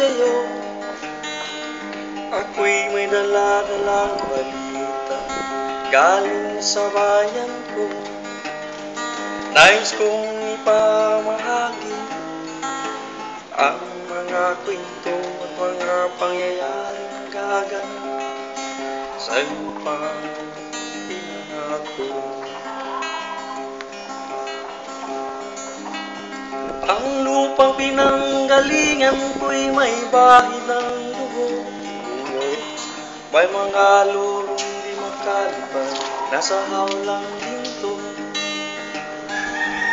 kayo. Ako'y may dala-dalang balita galing sa bayan ko. Nais kong ipamahagi ang mga kwento at mga pangyayaring gaganap sa lupang pinangako. Ang lupang pinanggalingan ko'y may bahid ng dugo. May mga lulong di makalipad, nasa hawlang ginto.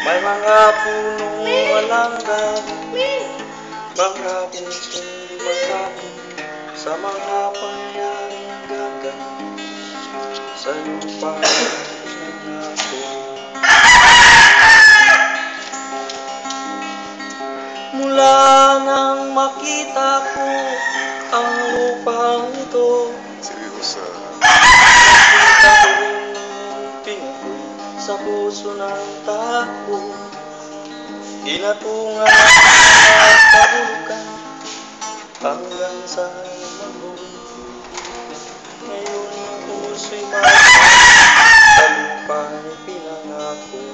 May mga punong walang dahon, mga puntong di magkapon sa mga pangyayaring gaganap sa lupang pinangako. Mula nang makita ko ang lupang ito, nakita ko rin ang pingo sa puso ng tao. Inatungan ang mga kabulukan hanggang sa mago. Ngayon ang puso'y masa sa lupang pinangako.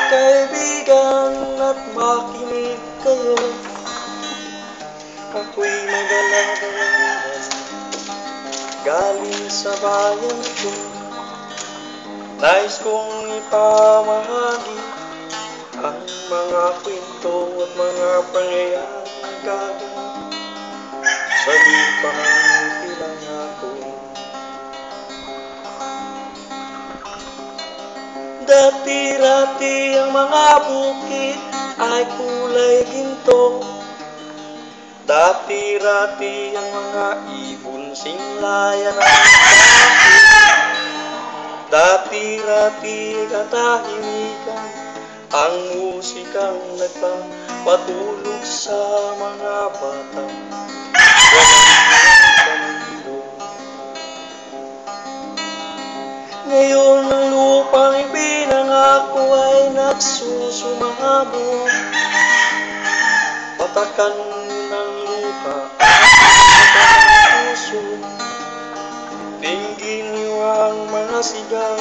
Kaibigan at makinig kayo, ako'y may dala-dalang galing sa bayan ko. Nais kong ipamahagi ang mga kwento at mga pangyayaring gaganap sa lupang pinangako. Dati-rati ang mga bukid ay kulay ginto. Dati-rati ang mga ibon singlayan ang bakit. Dati-rati katahimikan ang musikang nagpapatulog sa mga batang walang panindo. Ngayon ang lupang ipinangako ay nagsusumamo. Patakan ng lupa ang puso. Dinggin niyo ang mga sigaw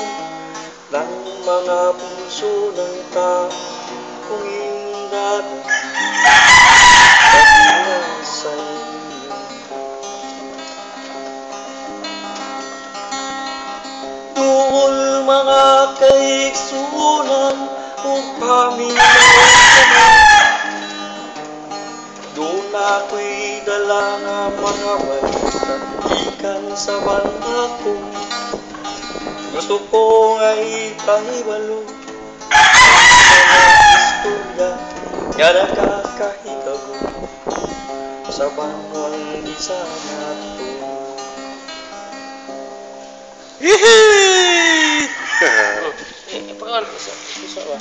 ng mga puso ng taong indada pagmula sa inyo. Duol mga kaigsunan o pamilya, doon ako'y dala ng mga balita ikan sa banha ko. Gusto ko nga'y pahibalo ang mga istorya nga nakakahitabo sa banwang isa na to. Hihi! Pangalan ko sa ba?